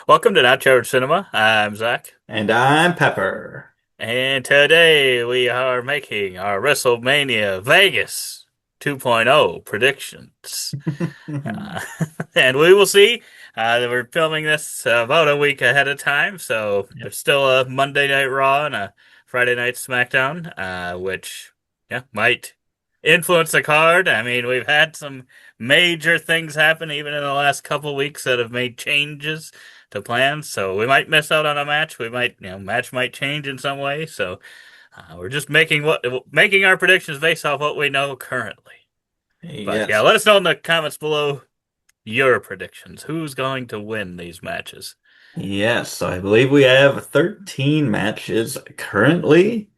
Welcome to Not Covered Cinema. I'm Zach, And I'm Pepper. and today we are making our WrestleMania Vegas 2.0 predictions. Uh, and we will see. That we're filming this about a week ahead of time, so Yep. there's still a Monday Night Raw and a Friday Night SmackDown, which might influence the card. I mean, we've had some major things happen even in the last couple weeks that have made changes to plans, so we might miss out on a match. We might, match might change in some way. So we're just making our predictions based off what we know currently. But yeah, Yes. let us know in the comments below your predictions. Who's going to win these matches? Yes. So I believe we have 13 matches currently.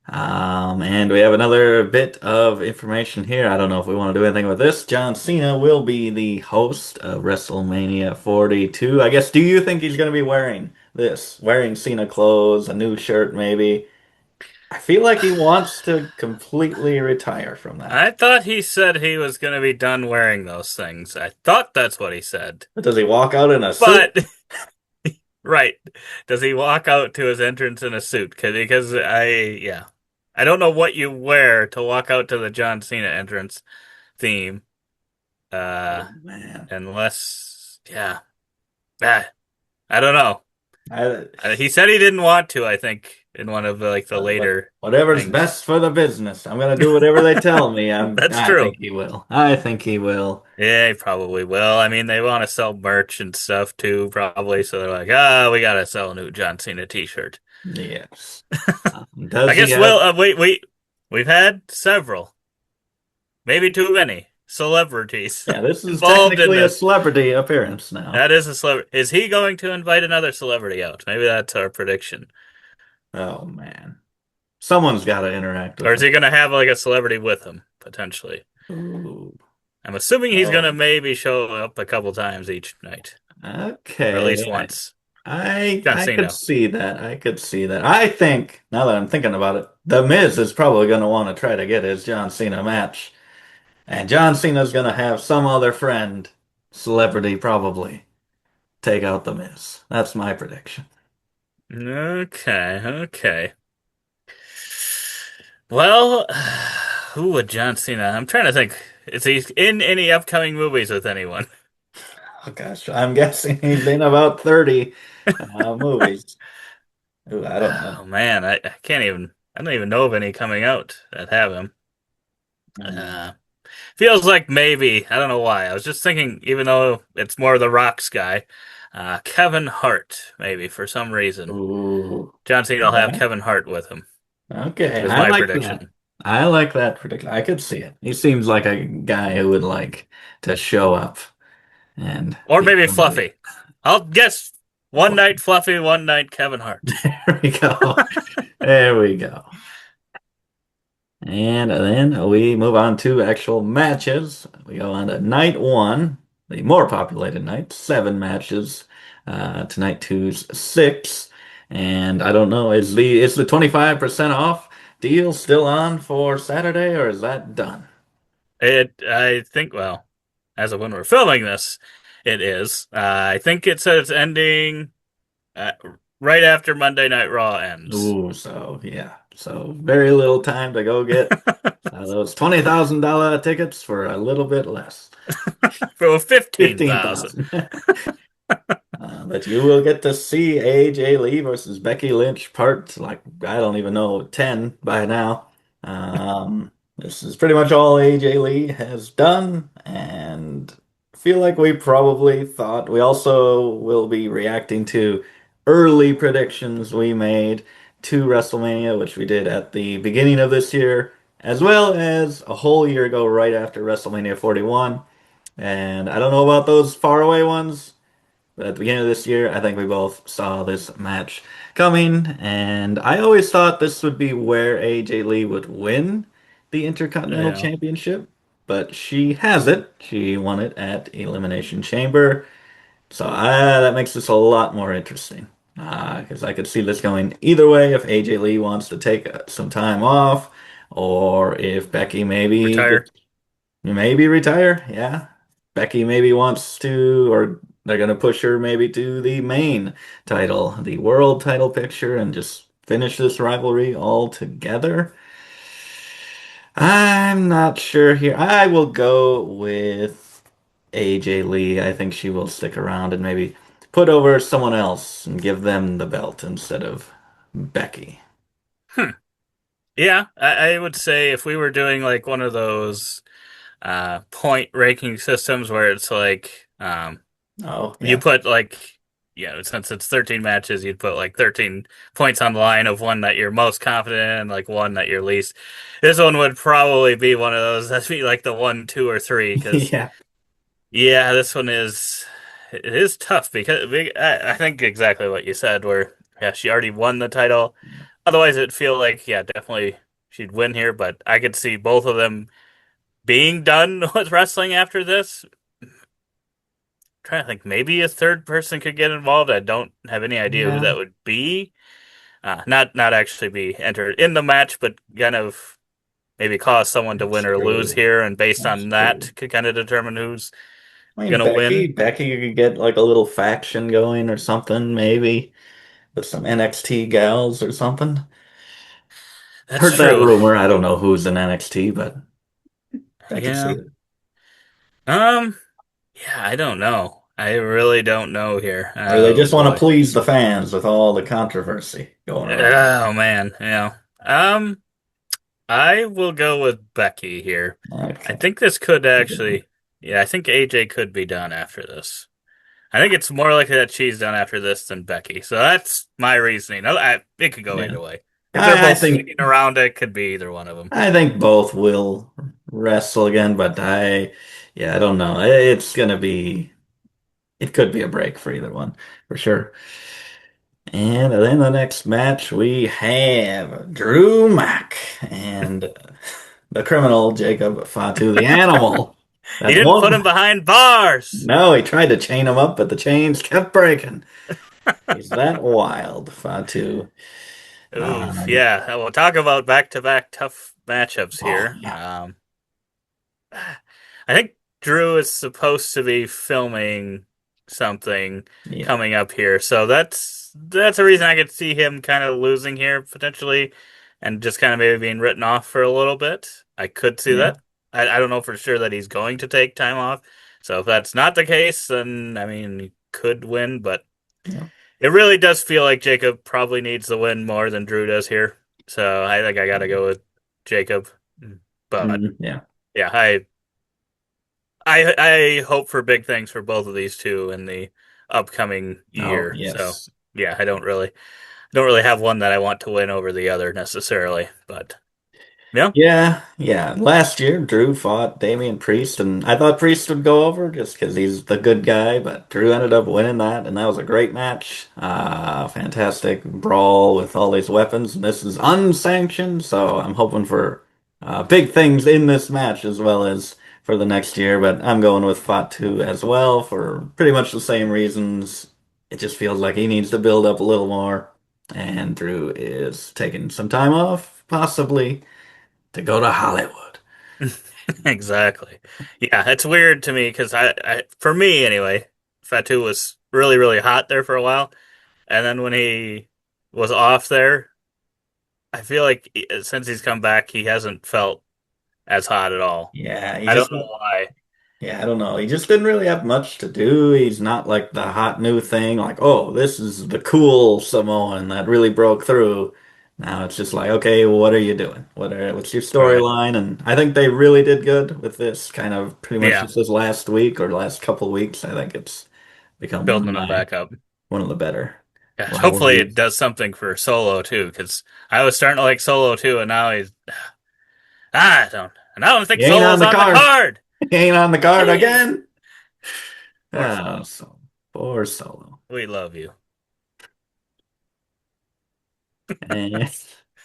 And we have another bit of information here. I don't know if we want to do anything with this. John Cena will be the host of WrestleMania 42. I guess, do you think he's going to be wearing this? Wearing Cena clothes, a new shirt maybe? I feel like he wants to completely retire from that. I thought he said he was going to be done wearing those things. I thought that's what he said. But does he walk out in a suit? But, right, does he walk out to his entrance in a suit? Because I don't know what you wear to walk out to the John Cena entrance theme. Oh, Uh, man. unless, ah, I don't know. I, He said he didn't want to, I think, in one of the later whatever's things. best for the business. I'm gonna do whatever they tell me. That's I think true. he will. I think he will. Yeah, he probably will. I mean, they want to sell merch and stuff too, probably. So they're like, we gotta sell a new John Cena t-shirt. Yes. I Does he guess have? we've had several, maybe too many celebrities Yeah, this is involved in technically a this. celebrity appearance now. That is a celebrity. Is he going to invite another celebrity out? Maybe that's our prediction. Oh man. Someone's got to interact Or with is him. he going to have like a celebrity with him, potentially? Ooh. I'm assuming he's going Oh. to maybe show up a couple times each night, or at least Okay. once. John I could Cena. see that. I could see that. I think now that I'm thinking about it, The Miz is probably going to want to try to get his John Cena match. And John Cena's gonna have some other friend, celebrity probably, take out The Miz. That's my prediction. Okay, okay. Well, who would John Cena? I'm trying to think. Is he in any upcoming movies with anyone? Oh gosh, I'm guessing he's in about 30 movies. Ooh, I don't know. Oh man, I can't even. I don't even know of any coming out that have him. Mm. Uh, Feels like maybe. I don't know why. I was just thinking, even though it's more the Rocks guy, Kevin Hart, maybe for some reason. Ooh, John Cena will have okay. Kevin Hart with him, Okay, is I my like that. prediction. I like that prediction. I could see it. He seems like a guy who would like to show up and Or be maybe somebody. Fluffy. I'll guess one night Fluffy, one night Kevin Hart. There we go. There we go. And then we move on to actual matches. We go on to night one, the more populated night, seven matches. To night two's six. And I don't know, is the 25% off deal still on for Saturday or is that done? I think, well, as of when we're filming this, it is. I think it says it's ending uh, right after Monday Night Raw ends. Ooh, so yeah. So very little time to go get those $20,000 tickets for a little bit less. For 15,000. 15,000. But you will get to see AJ Lee versus Becky Lynch part like I don't even know 10 by now. This is pretty much all AJ Lee has done, and I feel like we probably thought we also will be reacting to early predictions we made to WrestleMania, which we did at the beginning of this year, as well as a whole year ago, right after WrestleMania 41. And I don't know about those faraway ones. But at the beginning of this year, I think we both saw this match coming, and I always thought this would be where AJ Lee would win the Intercontinental Yeah. Championship, but she has it. She won it at Elimination Chamber, so that makes this a lot more interesting. Because I could see this going either way if AJ Lee wants to take some time off, or if Becky maybe Retire. gets maybe retire. Yeah. Becky maybe wants to, or they're gonna push her maybe to the main title, the world title picture, and just finish this rivalry altogether. I'm not sure here. I will go with AJ Lee. I think she will stick around and maybe put over someone else and give them the belt instead of Becky. Hmm. Yeah, I would say if we were doing like one of those point ranking systems where it's like Oh, you yeah. put like since it's 13 matches, you'd put like 13 points on the line of one that you're most confident in and like one that you're least. This one would probably be one of those that'd be like the one, two, or three because Yeah. yeah, this one is it is tough because I think exactly what you said where yeah, she already won the title. Otherwise it'd feel like yeah, definitely she'd win here, but I could see both of them being done with wrestling after this. Trying to think, maybe a third person could get involved. I don't have any idea who Yeah, that would be. Not actually be entered in the match, but kind of maybe cause someone to that's win or lose true. here, and based That's on true. that, could kind of determine who's I mean, gonna win. Becky could get like a little faction going or something, maybe with some NXT gals or something. That's Heard that true. rumor. I don't know who's in NXT, but I could see Yeah. it. Um. Yeah. I don't know. I really don't know here. Or they Oh just want to boy. please the fans with all the controversy going around. Oh man. Yeah. Um. I will go with Becky here. I Okay. think this could actually. Yeah. I think AJ could be done after this. I think it's more likely that she's done after this than Becky. So that's my reasoning. It could go Yeah. either way. If they're I both think sticking around, it could be either one of them. both will wrestle again, but yeah, I don't know. It's gonna be it could be a break for either one for sure. And then the next match we have Drew Mack and the criminal Jacob Fatu, the animal He that didn't put him won. behind bars. No, he tried to chain him up, but the chains kept breaking. He's that wild, Fatu. Oof, Um, yeah. We'll talk about back-to-back tough matchups oh here. yeah, I think Drew is supposed to be filming something yeah, coming up here, so that's a reason I could see him kind of losing here potentially, and just kind of maybe being written off for a little bit. I could see yeah, that. I don't know for sure that he's going to take time off. So if that's not the case, then I mean he could win, but yeah. it really does feel like Jacob probably needs the win more than Drew does here. So I think I got to go with Jacob. But Yeah. yeah, I hope for big things for both of these two in the upcoming Oh year. So yes. yeah, I don't really have one that I want to win over the other necessarily, but yeah, Yeah, yeah. Last year, Drew fought Damian Priest, and I thought Priest would go over just because he's the good guy, but Drew ended up winning that, and that was a great match. Fantastic brawl with all these weapons, and this is unsanctioned, so I'm hoping for big things in this match as well as for the next year, but I'm going with Fatu as well for pretty much the same reasons. It just feels like he needs to build up a little more, and Drew is taking some time off, possibly to go to Hollywood. exactly. Yeah, it's weird to me because for me anyway, Fatu was really really hot there for a while, and then when he was off there, I feel like since he's come back, he hasn't felt as hot at all. Yeah, he I just don't know why. yeah, I don't know. He just didn't really have much to do. He's not like the hot new thing, like, oh, this is the cool Samoan that really broke through. Now it's just like, okay, well, what are you doing? What's your Right. storyline? And I think they really did good with this kind of pretty much Yeah, just this last week or last couple weeks. I think it's become building him back up. one of the better Gosh, hopefully it rivalries. does something for Solo too, because I was starting to like Solo too, and now he's I don't think He ain't on Solo's the on the card. card. He ain't on the card Jeez, again. poor Oh, Solo. so poor Solo. We love you. And,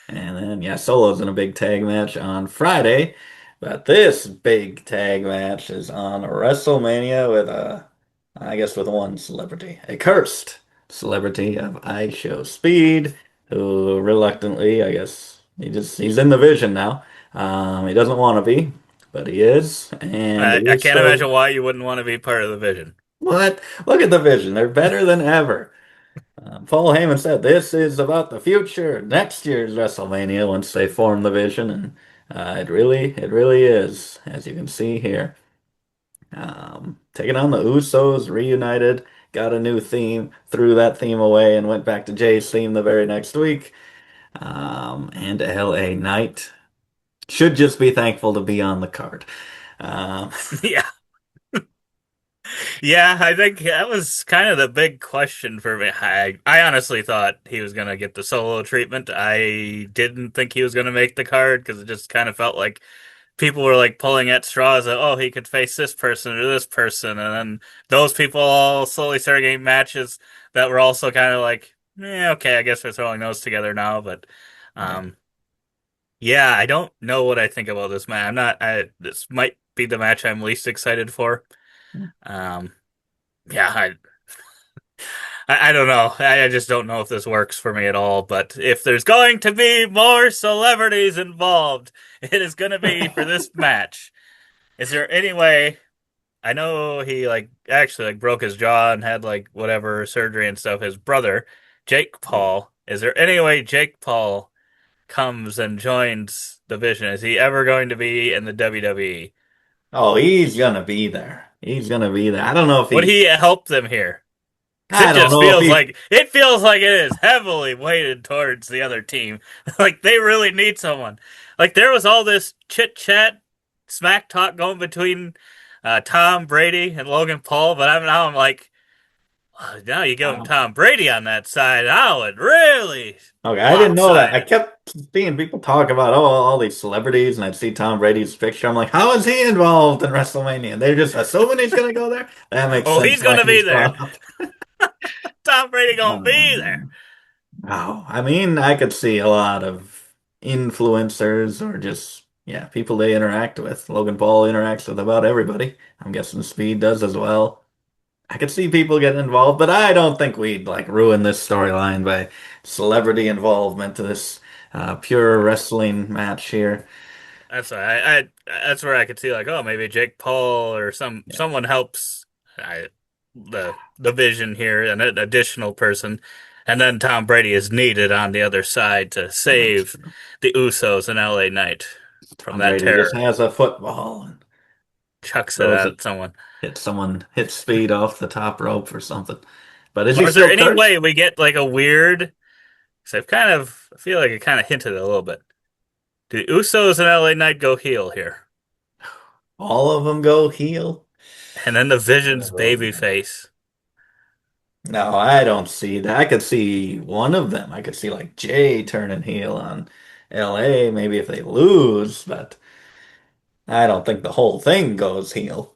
and then, yeah, Solo's in a big tag match on Friday. But this big tag match is on WrestleMania with I guess with one celebrity, a cursed celebrity of I Show Speed, who reluctantly, I guess, he's in the vision now. He doesn't want to be, but he is. And the I can't Usos, imagine why you wouldn't want to be part of the Vision. What? Look at the vision. They're better than ever. Paul Heyman said this is about the future, next year's WrestleMania once they form the vision, and it really is, as you can see here. Taking on the Usos, reunited, got a new theme, threw that theme away, and went back to Jay's theme the very next week. And LA Knight should just be thankful to be on the card. Um, Yeah. Yeah, I think that was kind of the big question for me. I honestly thought he was going to get the solo treatment. I didn't think he was going to make the card because it just kind of felt like people were like pulling at straws that, oh, he could face this person or this person. And then those people all slowly started getting matches that were also kind of like, okay, I guess we're throwing those together now. But yeah. um, yeah, I don't know what I think about this match. This might be the match I'm least excited for. Um, yeah, I don't know. I just don't know if this works for me at all. But if there's going to be more celebrities involved, it is going to be for this match. Is there any way? I know he like actually like broke his jaw and had like whatever surgery and stuff. His brother, Jake Paul. Is there any way Jake Paul comes and joins the Vision? Is he ever going to be in the WWE? Oh, he's gonna be there. He's gonna be there. I don't know if Would he. he help them here? Because I don't know if he. it feels like it is heavily weighted towards the other team. Like they really need someone. Like there was all this chit chat, smack talk going between Tom Brady and Logan Paul, but I'm like, oh, now you give him Wow. Tom Brady on that side, I would really Okay, I didn't know that. lopside I it. kept seeing people talk about all these celebrities, and I'd see Tom Brady's picture. I'm like, how is he involved in WrestleMania? And they're just assuming he's gonna go there. That makes Oh, sense he's why gonna be he's there. brought up. Tom Brady gonna Oh my be there. God. Wow. I mean, I could see a lot of influencers or just, yeah, people they interact with. Logan Paul interacts with about everybody. I'm guessing Speed does as well. I could see people getting involved, but I don't think we'd like ruin this storyline by celebrity involvement to this pure wrestling match here. That's where I could see like, oh, maybe Jake Paul or Yeah, someone helps the Vision here, an additional person, and then Tom Brady is needed on the other side to that's save true. the Usos and LA Knight from Tom that Brady just terror. has a football and Chucks it throws it, at someone. hits someone, hits Speed off the top rope or something. But is he Or is there still any way cursed? we get like a weird? Because I feel like it kind of hinted a little bit. Do the Usos and LA Knight go heel here, All of them go heel? and then the Vision's Oh, baby man. face? No, I don't see that. I could see one of them. I could see like Jay turning heel on LA, maybe if they lose, but I don't think the whole thing goes heel.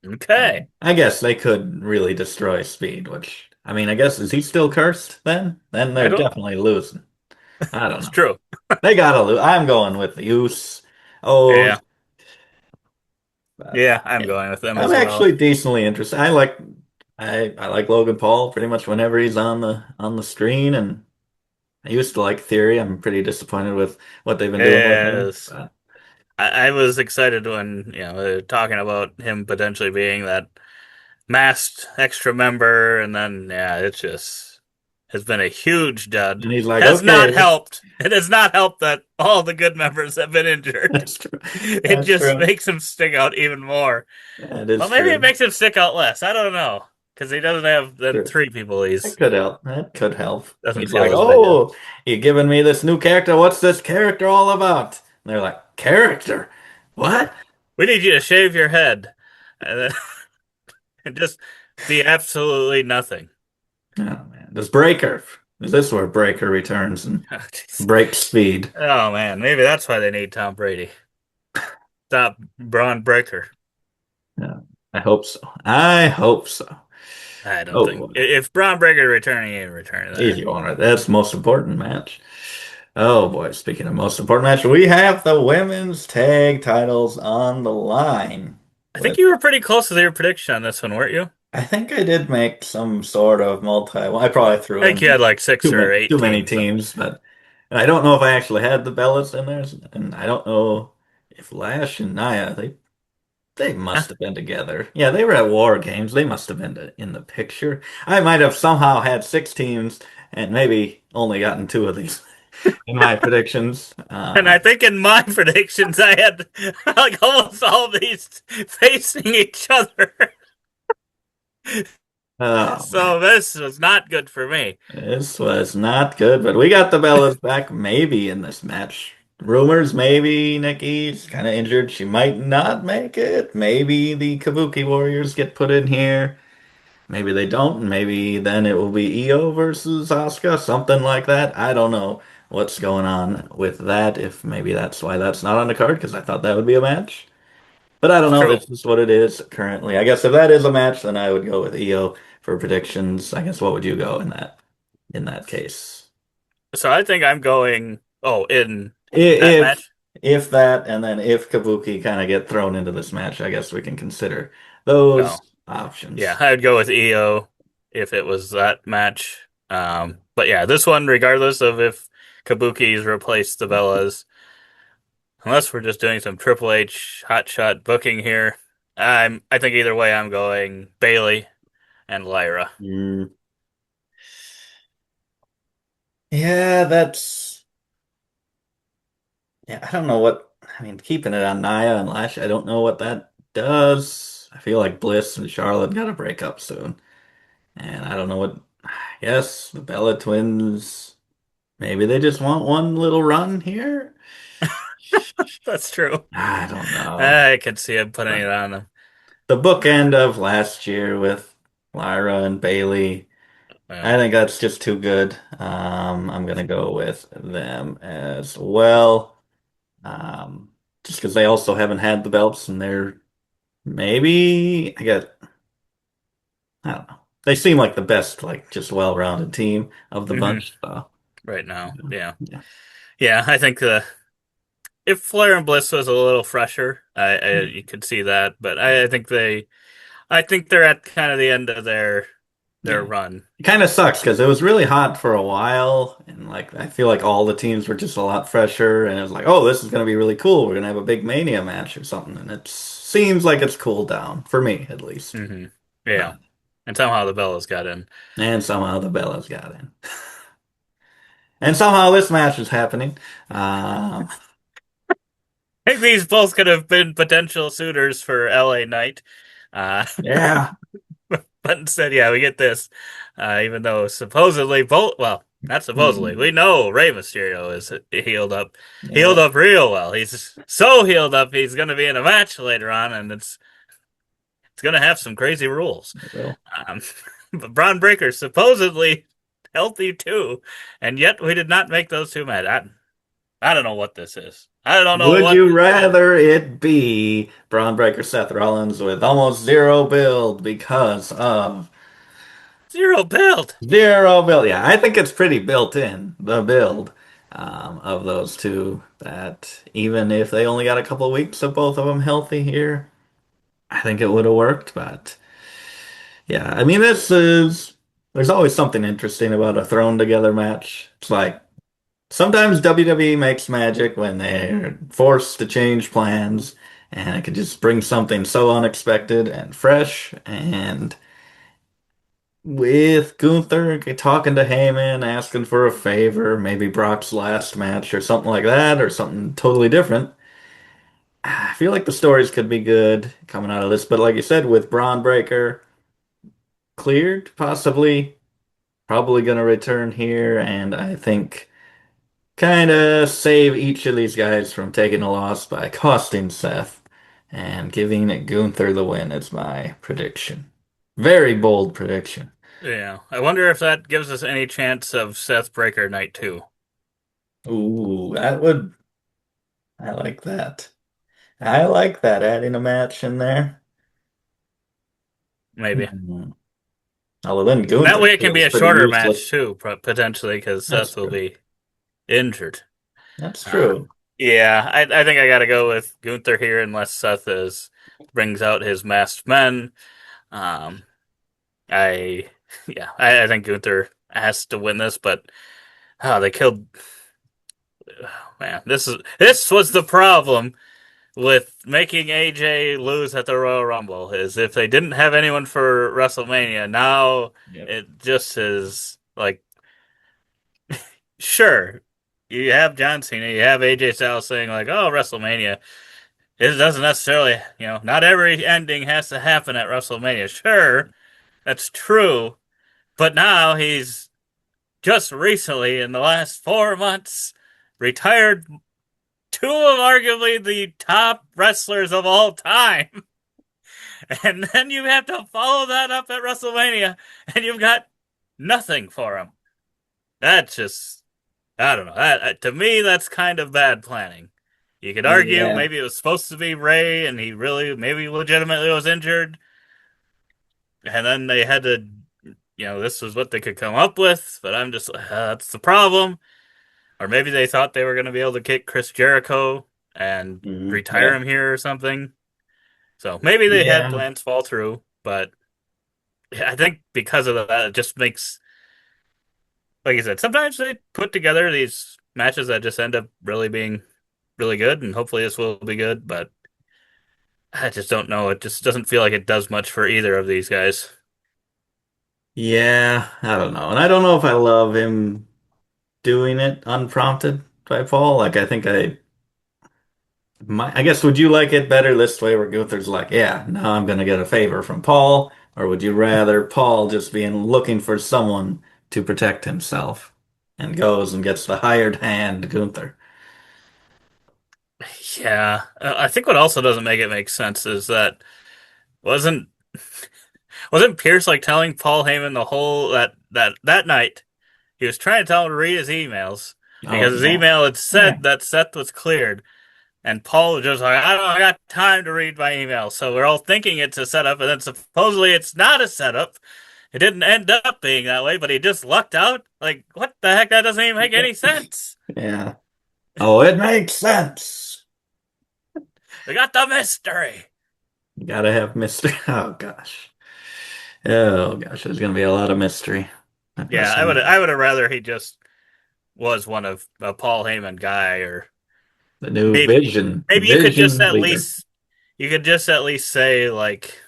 Okay, I guess they could really destroy Speed, which, I mean, I guess, is he still cursed then? Then I they're don't. definitely losing. I don't It's know. true. They gotta lose. I'm going with the use. Oh, Yeah, but yeah, I'm yeah. going with them I'm as well. actually decently interested. I like Logan Paul pretty much whenever he's on the screen, and I used to like Theory. I'm pretty disappointed with what they've been doing with him. Yes. But I was excited when, they were talking about him potentially being that masked extra member, and then, yeah, it just has been a huge dud. and he's like, Has not okay, helped. It has not helped that all the good members have been injured. that's true. It That's just true. makes him stick out even more. That is Well, maybe it true. makes him stick out less. I don't know. Because he doesn't have then True. three people That he's could help. That could help. doesn't He's feel like, as big as. oh, you giving me this new character? What's this character all about? And they're like, character? What? We need you to shave your head. And then and just be absolutely nothing. Oh man, does Breaker? Is this where Breaker returns and Oh, jeez. breaks Speed? Oh, man, maybe that's why they need Tom Brady. Stop Braun Breaker. Yeah, I hope so. I hope so. I don't Oh think boy, if Braun Breaker returning, he ain't returning there. easy one. That's the most important match. Oh boy, speaking of most important match, we have the women's tag titles on the line. I think With you were pretty close to your prediction on this one, weren't you? I think I did make some sort of multi. Well, I probably threw I think you in had like six too or many eight too many teams. teams, but and I don't know if I actually had the Bellas in there, and I don't know if Lash and Nia. They Huh? must have been together. Yeah, they were at War Games. They must have been in the picture. I might have somehow had six teams and maybe only gotten two of these in my predictions. And I think in my predictions, I had like almost all these facing each other. Oh man, So this was not good for me. this was not good, but we got the Bellas back maybe in this match. Rumors, maybe Nikki's kind of injured. She might not make it. Maybe the Kabuki Warriors get put in here. Maybe they don't. Maybe then it will be Io versus Asuka, something like that. I don't know what's going on with that. If maybe that's why that's not on the card, because I thought that would be a match. But I don't know. True. This is what it is currently. I guess if that is a match, then I would go with Io for predictions. I guess what would you go in that case? So I think I'm going. Oh, in that If match? if that and then if Kabuki kind of get thrown into this match, I guess we can consider Oh, those yeah. options. I would go with EO if it was that match. But yeah, this one, regardless of if Kabuki's replaced the Bellas, unless we're just doing some Triple H hotshot booking here, I think either way, I'm going Bailey and Lyra. Mm, yeah, that's yeah. I don't know what I mean. Keeping it on Nia and Lash, I don't know what that does. I feel like Bliss and Charlotte got to break up soon, and I don't know what. I guess the Bella Twins. Maybe they just want one little run here. That's true. I don't know. I could see him putting But it on them. the bookend of last year with Lyra and Bailey, I Yeah. think that's just too good. I'm gonna go with them as well. Just because they also haven't had the belts and they're maybe I don't know. They seem like the best, like just well-rounded team of the hmm bunch. So Right now, yeah, yeah. yeah. I think if Flair and Bliss was a little fresher, you could see that. But I think they're at kind of the end of their Yeah. run. It kind of sucks because it was really hot for a while, and like I feel like all the teams were just a lot fresher, and it was like, oh, this is gonna be really cool. We're gonna have a big Mania match or something, and it seems like it's cooled down for me at least. hmm Yeah, But and somehow the Bellas got in. and somehow the Bellas got in, and somehow this match is happening. Um, I think these both could have been potential suitors for LA Knight. Uh, yeah. but instead, yeah, we get this. Even though supposedly both, well, not supposedly, Hmm. we know Rey Mysterio is healed Yeah, up real well. He's so healed up, he's going to be in a match later on, and it's going to have some crazy rules. it will. Um, but Braun Breaker's supposedly healthy too, and yet we did not make those two mad. I don't know what this is. I don't know Would what you this is. rather it be Braun Breaker Seth Rollins with almost zero build because of Zero build. zero build? Yeah, I think it's pretty built in, the build of those two, that even if they only got a couple weeks of both of them healthy here, I think it would have worked. But yeah, I mean, there's always something interesting about a thrown together match. It's like, sometimes WWE makes magic when they're forced to change plans, and it could just bring something so unexpected and fresh. And with Gunther talking to Heyman, asking for a favor, maybe Brock's last match or something like that, or something totally different. I feel like the stories could be good coming out of this, but like you said, with Braun Breaker cleared, possibly, probably going to return here, and I think kind of save each of these guys from taking a loss by costing Seth and giving Gunther the win. It's my prediction. Very bold prediction. Yeah, I wonder if that gives us any chance of Seth Breaker Night 2. Ooh, I like that. I like that, adding a match in there. Maybe. Hmm. Although then And that Gunther way it can be feels a pretty shorter useless. match too, potentially, because That's Seth will true. be injured. That's Um, true. yeah, I think I got to go with Gunther here, unless Seth is brings out his masked men. Um, I yeah, I think Gunther has to win this, but oh, they killed. Oh, man, this was the problem. with making AJ lose at the Royal Rumble is if they didn't have anyone for WrestleMania, now Yep. it just is like, sure, you have John Cena, you have AJ Styles saying like, "Oh, WrestleMania." It doesn't necessarily, not every ending has to happen at WrestleMania. Sure, that's true, but now he's just recently, in the last 4 months, retired two of arguably the top wrestlers of all time. And then you have to follow that up at WrestleMania, and you've got nothing for him. That's just, I don't know. To me, that's kind of bad planning. You could argue Yeah. maybe it was supposed to be Ray, and he really, maybe legitimately was injured, and then they had to, this was what they could come up with. But I'm just, that's the problem. Or maybe they thought they were going to be able to kick Chris Jericho and retire Yeah. him here or something. So maybe they had Yeah. plans fall through, but I think because of that, it just makes, like I said, sometimes they put together these matches that just end up really being really good, and hopefully this will be good, but I just don't know. It just doesn't feel like it does much for either of these guys. Yeah. I don't know. And I don't know if I love him doing it unprompted by Paul. Like, I guess, would you like it better this way where Gunther's like, yeah, now I'm going to get a favor from Paul? Or would you rather Paul just being looking for someone to protect himself and goes and gets the hired hand, Gunther? Yeah, I think what also doesn't make it make sense is that wasn't wasn't Pierce like telling Paul Heyman the whole that night he was trying to tell him to read his emails Oh, because his yeah. email had Yeah. said that Seth was cleared. And Paul was just like, I don't got time to read my email. So we're all thinking it's a setup, and then supposedly it's not a setup. It didn't end up being that way, but he just lucked out. Like, what the heck? That doesn't even make any sense. Yeah. Oh, it makes sense. We got the mystery. You gotta have mystery. Oh, gosh. Oh, gosh. There's going to be a lot of mystery at Yeah, I would WrestleMania. I would have rather he just was one of a Paul Heyman guy, or The new maybe maybe vision leader. you could just at least say like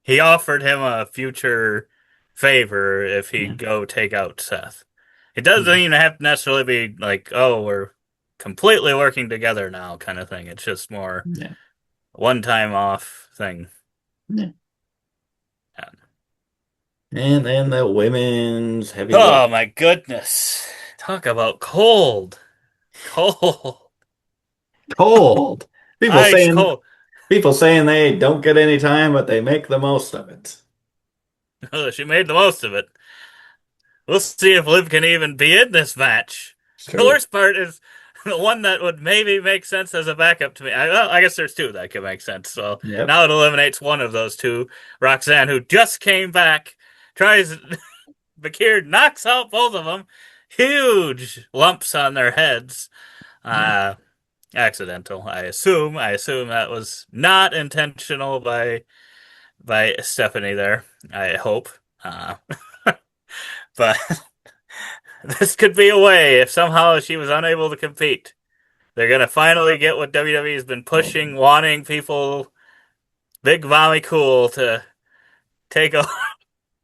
he offered him a future favor if Yeah. he'd go take out Seth. It doesn't Yeah. even have to necessarily be like, oh, we're completely working together now kind of thing. It's just more Yeah. one time off thing. Yeah. Yeah. And then the women's heavyweight. Oh my goodness. Talk about cold. Cold. Cold. People Ice saying cold. people saying they don't get any time, but they make the most of it. She made the most of it. We'll see if Liv can even be in this match. It's The true. worst part is the one that would maybe make sense as a backup to me. I guess there's two that could make sense. So Yep. now it eliminates one of those two. Roxanne, who just came back, tries. Bakir knocks out both of them. Huge lumps on their heads. Yeah. Uh, Accidental, I assume. I assume that was not intentional by Stephanie there. I hope. Uh, but this could be a way if somehow she was unable to compete. They're gonna finally get what WWE has been Oh, pushing, wanting people, Big Mommy Cool, to take over,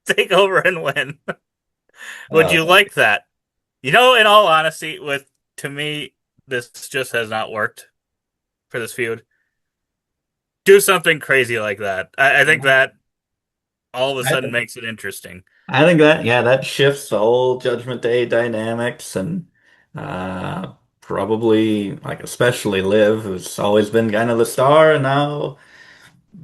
take over and win. Would oh, you like that? In all honesty, with to me, this just has not worked for this feud. Do something crazy like that. I think yeah. that all of a I, sudden makes it interesting. I think that, yeah, that shifts the whole Judgment Day dynamics and probably like especially Liv, who's always been kind of the star, and now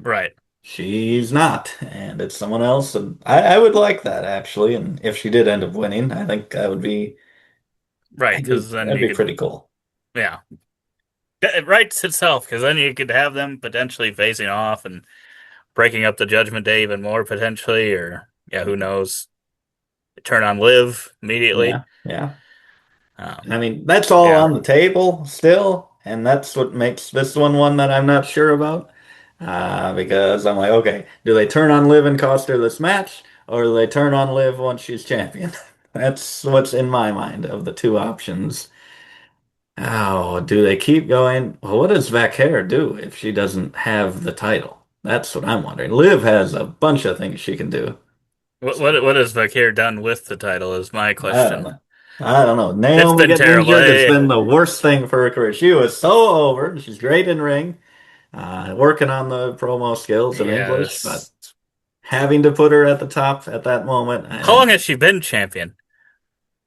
Right, she's not, and it's someone else. And I would like that actually. And if she did end up winning, I think right, because then that'd you be could, pretty cool. yeah, it writes itself. Because then you could have them potentially facing off and breaking up the Judgment Day even more potentially, or yeah, who knows? Turn on Liv immediately. Yeah, yeah. Um, I mean, that's all yeah, on the table still, and that's what makes this one that I'm not sure about. Because I'm like, okay, do they turn on Liv and cost her this match, or do they turn on Liv once she's champion? That's what's in my mind of the two options. Oh, do they keep going? Well, what does Vaquer do if she doesn't have the title? That's what I'm wondering. Liv has a bunch of things she can do. So What has Vakir done with the title is my I don't question. know. I don't know. It's Naomi been getting terrible. injured has been the worst thing for her career. She was so over. She's great in ring, working on the promo skills in Yeah, English, but having to put her at the top at that moment, how long has she been champion?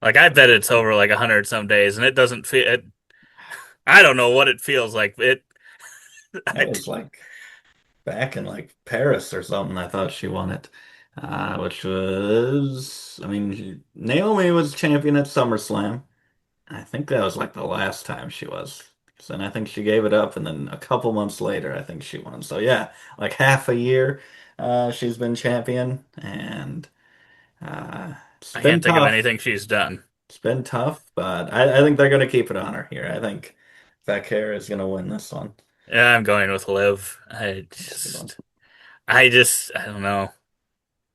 Like I bet it's over like 100 some days, and it doesn't feel. I don't know what it feels like. that I, was like back in like Paris or something. I thought she won it, which was, I mean, Naomi was champion at SummerSlam. I think that was like the last time she was. And I think she gave it up, and then a couple months later, I think she won. So yeah, like half a year, she's been champion, and it's I been can't think of tough. anything she's done. It's been tough, but I think they're going to keep it on her here. I think Vaquer is going to win this one. Yeah, I'm going with Liv. That's a good one. I don't know.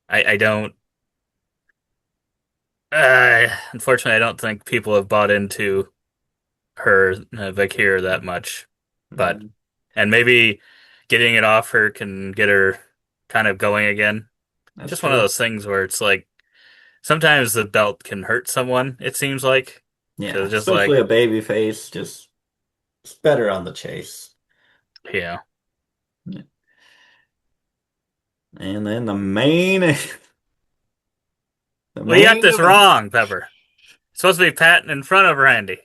I don't. Unfortunately, I don't think people have bought into her Vakir that much. But Mhm. and maybe getting it off her can get her kind of going again. That's Just one of true. those things where it's like sometimes the belt can hurt someone. It seems like Yeah, because just especially like a baby face, just it's better on the chase. yeah, Yeah. And then the well you got main this event. wrong, Pepper. It's supposed to be Patton in front of Randy.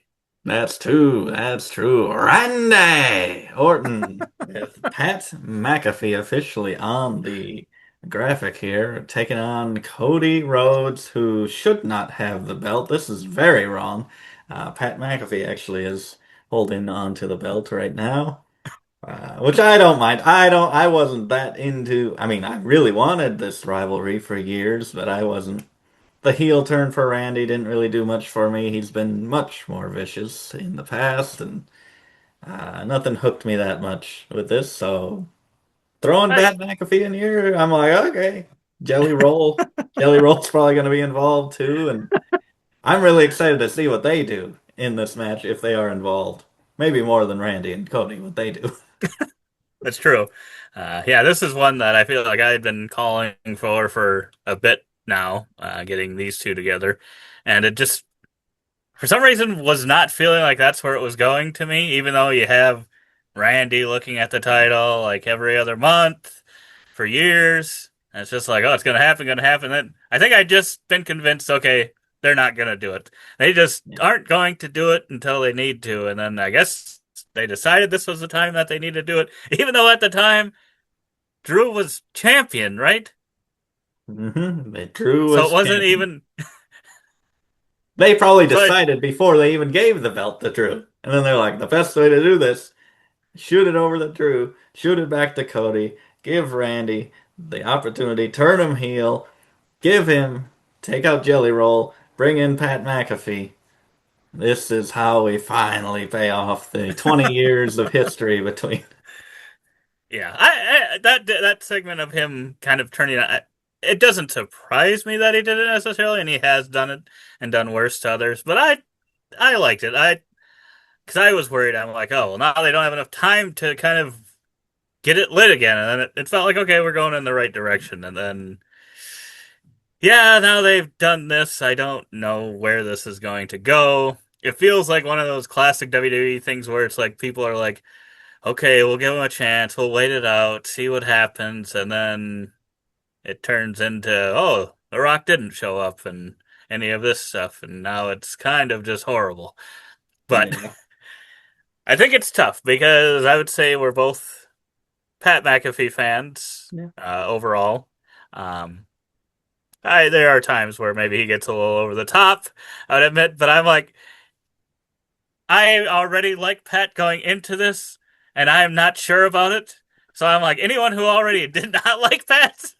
That's true. That's true. Randy Orton with Pat McAfee officially on the graphic here, taking on Cody Rhodes, who should not have the belt. This is very wrong. Pat McAfee actually is holding on to the belt right now, which I don't mind. I wasn't that into, I mean, I really wanted this rivalry for years, but I wasn't. The heel turn for Randy didn't really do much for me. He's been much more vicious in the past, and nothing hooked me that much with this. So throwing I Pat McAfee in here, I'm like, okay, Jelly Roll. Jelly Roll's probably going to be involved too, and I'm really excited to see what they do in this match if they are involved. Maybe more than Randy and Cody, what they do. That's true. Yeah, this is one that I feel like I had been calling for a bit now, getting these two together, and it just for some reason was not feeling like that's where it was going to me, even though you have Randy looking at the title like every other month for years. And it's just like, oh, it's gonna happen. Then I think I just been convinced, okay, they're not gonna do it. They just Yeah. aren't going to do it until they need to. And then I guess they decided this was the time that they needed to do it, even though at the time Drew was champion, right? Drew So it was wasn't champion. even They probably so it decided before they even gave the belt to Drew. And then they're like, the best way to do this, shoot it over to Drew, shoot it back to Cody, give Randy the opportunity, turn him heel, give him, take out Jelly Roll, bring in Pat McAfee. This is how we finally pay off the 20 years of history between. yeah, that segment of him kind of turning it doesn't surprise me that he did it necessarily, and he has done it and done worse to others. But I liked it. I because I was worried. I'm like, oh, well, now they don't have enough time to kind of get it lit again, and then it felt like okay, we're going in the right direction, and then yeah, now they've done this. I don't know where this is going to go. It feels like one of those classic WWE things where it's like people are like, okay, we'll give him a chance, we'll wait it out, see what happens, and then it turns into, oh, The Rock didn't show up and any of this stuff, and now it's kind of just horrible. But Yeah. I think it's tough because I would say we're both Pat McAfee fans Yeah. overall. Um, there are times where maybe he gets a little over the top, I would admit, but I'm like, I already like Pat going into this, and I am not sure about it. So I'm like, anyone who already did not like Pat,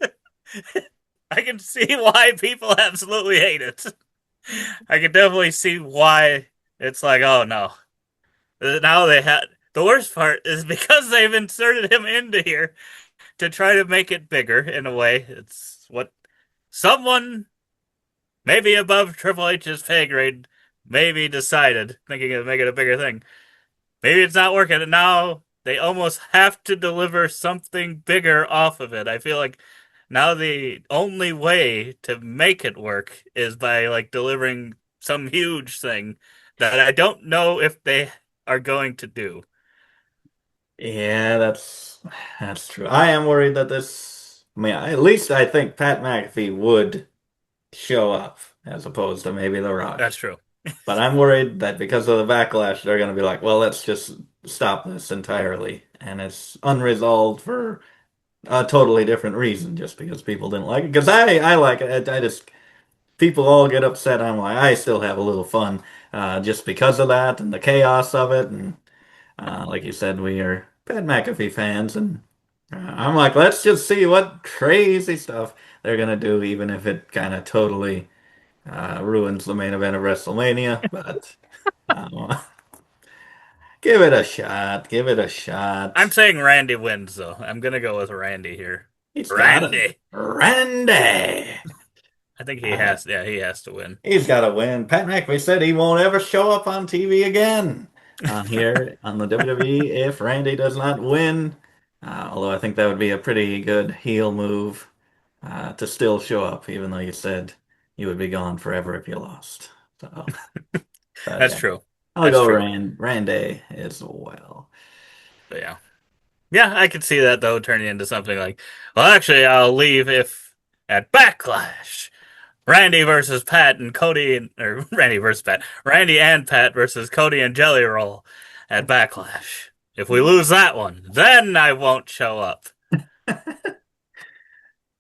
I can see why people absolutely hate it. I can definitely see why it's like, oh no. Now they had the worst part is because they've inserted him into here to try to make it bigger in a way. It's what someone maybe above Triple H's pay grade maybe decided, thinking of making it a bigger thing. Maybe it's not working. And now they almost have to deliver something bigger off of it. I feel like now the only way to make it work is by like delivering some huge thing that I don't know if they are going to do. Yeah, that's true. I am worried that this, I mean, at least I think Pat McAfee would show up as opposed to maybe The Rock. That's true. But I'm worried that because of the backlash, they're going to be like, well, let's just stop this entirely. And it's unresolved for a totally different reason, just because people didn't like it. Because I like it. I just, people all get upset. I'm like, I still have a little fun just because of that and the chaos of it. And like you said, we are Pat McAfee fans. And I'm like, let's just see what crazy stuff they're going to do, even if it kind of totally ruins the main event of WrestleMania. But uh, give it a shot. Give it a I'm shot. saying Randy wins though. I'm gonna go with Randy here. He's got it. Randy. Randy. I think he Uh, has. Yeah, he has to win. he's got to win. Pat McAfee said he won't ever show up on TV again here on the WWE if Randy does not win. Although I think that would be a pretty good heel move to still show up, even though you said you would be gone forever if you lost. So, but That's yeah, true. I'll That's go true. Randy as well. But yeah. Yeah, I could see that though turning into something like, well, actually, I'll leave if at Backlash, Randy versus Pat and Cody and or Randy versus Pat, Randy and Pat versus Cody and Jelly Roll at Backlash. If we lose that one, then I won't show up.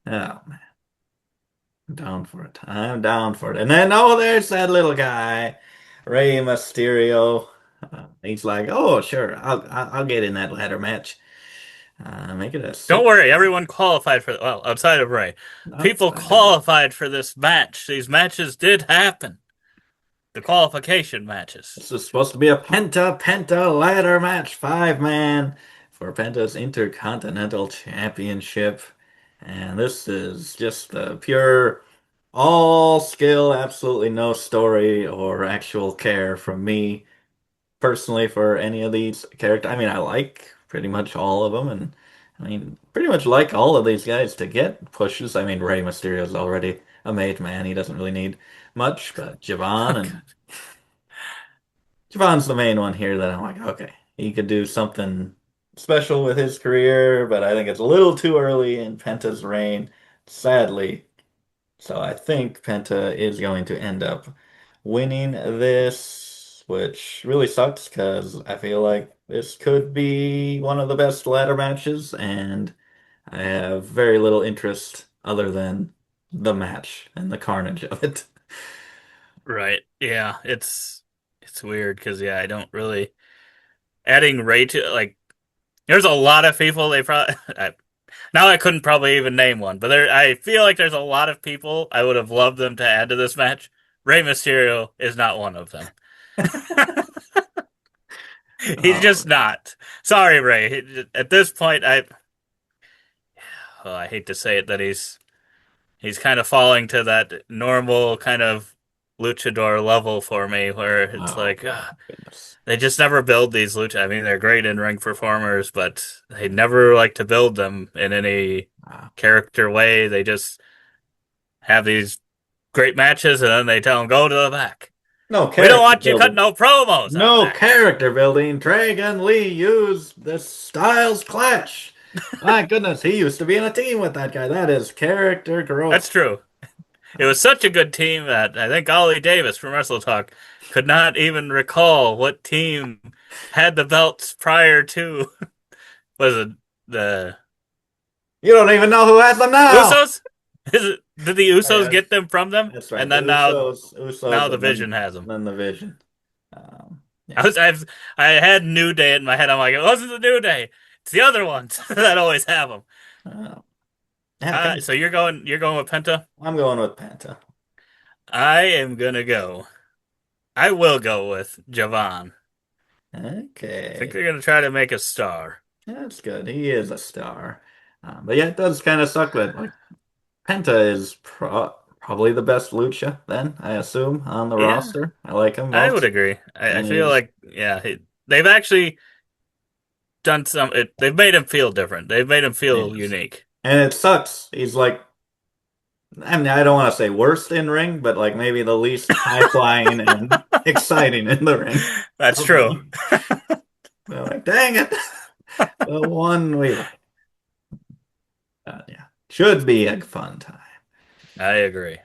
Oh, I'm down for it. I'm down for it. And then, oh, there's that little guy, Rey Mysterio. He's like, oh, sure, I'll get in that ladder match. Make it a Don't six worry, everyone qualified for well, outside of Ray, people outside of it. qualified for this match. These matches did happen. The qualification matches. This is supposed to be a Penta ladder match, 5-man for Penta's Intercontinental Championship. And this is just the pure all skill, absolutely no story or actual care from me personally for any of these characters. I mean, I like pretty much all of them, and I mean, pretty much like all of these guys to get pushes. I mean, Rey Mysterio is already a made man; he doesn't really need much. But Oh, Javon God. and Javon's the main one here that I'm like, okay, he could do something special with his career, but I think it's a little too early in Penta's reign, sadly. So I think Penta is going to end up winning this, which really sucks because I feel like this could be one of the best ladder matches, and I have very little interest other than the match and the carnage of it. Right. Yeah, it's weird because yeah, I don't really adding Ray to like. There's a lot of people they probably now I couldn't probably even name one, but there I feel like there's a lot of people I would have loved them to add to this match. Rey Mysterio is not one of them. He's Oh, just not. Sorry, Ray. At this point, I hate to say it that he's kind of falling to that normal kind of luchador level for me, where it's oh like goodness. they just never build these lucha. I mean, they're great in ring performers, but they never like to build them in any Wow. character way. They just have these great matches, and then they tell them go to the back. No We don't character want you cutting building. no promos out No there. character building. Dragon Lee used the Styles Clash. My goodness, he used to be in a team with that guy. That is character That's growth. true. It was such a good team that I think Ollie Davis from Wrestle Talk could not even recall what team had the belts prior to was it the You don't even know who has them now. Usos? Did the Oh, Usos yeah, get them from them? that's right. And The then now Usos, the and Vision has them. then the Vision. I Yeah. was I had New Day in my head. I'm like, it wasn't the New Day. It's the other ones that always have them. Uh, yeah, So you're going with Penta. I'm going with Penta. I am gonna go. I will go with Javon. I think Okay, they're gonna try to make a star. that's good. He is a star. But yeah, it does kind of suck that like Penta is probably the best lucha then, I assume, on the Yeah, roster. I like him I would most. agree. I And feel he's like they've actually done they've made him feel different. They've made him feel yes. unique. And it sucks. He's like, I mean, I don't want to say worst in ring, but like maybe the least high flying and exciting in the ring That's of the true. bunch. They're like, dang it, the one we like. Yeah, should be a fun time. I agree.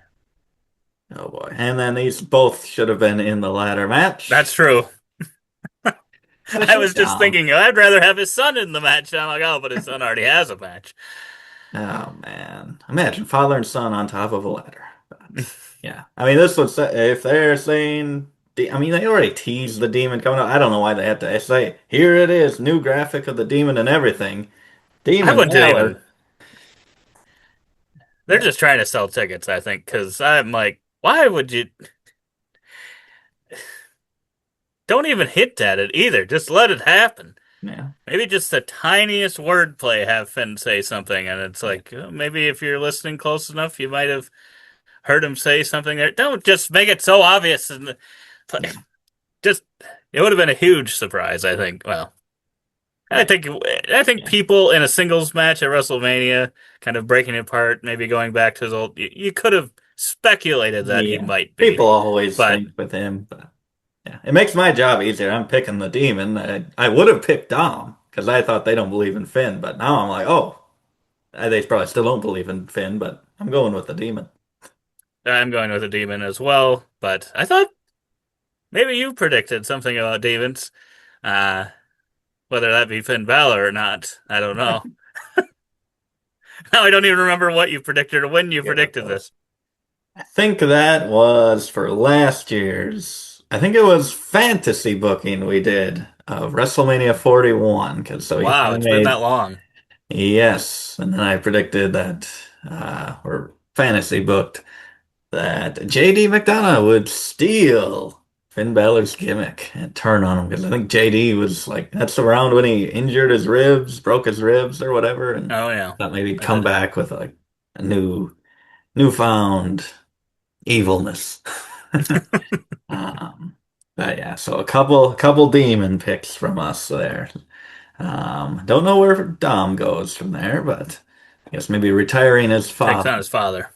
Oh boy. And then these both should have been in the ladder That's match, true. I especially was just Dom. thinking I'd rather have his son in the match. I'm like, oh, but his son already has a match. Oh man. Imagine father and son on top of a ladder. But yeah. I mean, this would say, if they're saying, I mean, they already teased the demon coming out. I don't know why they had to say, here it is, new graphic of the demon and everything. I Demon wouldn't even. Balor. They're Yeah. just trying to sell tickets, I think, because I'm like, why would you? Don't even hint at it either. Just let it happen. Yeah. Maybe just the tiniest wordplay have Finn say something, and it's Yeah. like maybe if you're listening close enough, you might have heard him say something there. Don't just make it so obvious, and Yeah. just it would have been a huge surprise. I think. Well, I Right. think I think Yeah. people in a singles match at WrestleMania, kind of breaking it apart, maybe going back to his old. You could have speculated that he Yeah. might be, People always but think with him, but yeah. It makes my job easier. I'm picking the demon. I would have picked Dom because I thought they don't believe in Finn, but now I'm like, oh, they probably still don't believe in Finn, but I'm going with the demon. I'm going with a demon as well. But I thought maybe you predicted something about demons. Uh, Whether that be Finn Balor or not, I don't know. Now I don't even remember what you predicted or when you Forget what predicted those. this. I think that was for last year's. I think it was fantasy booking we did of WrestleMania 41 because I Wow, it's been made that long. yes, and then I predicted that or fantasy booked that JD McDonough would steal Finn Balor's gimmick and turn on him because I think JD was like that's around when he injured his ribs, broke his ribs or whatever, and Oh yeah, thought maybe he'd I come did. back with like a newfound evilness. But yeah, so a couple demon picks from us there. Don't know where Dom goes from there, but I guess maybe retiring as Takes father. on his father.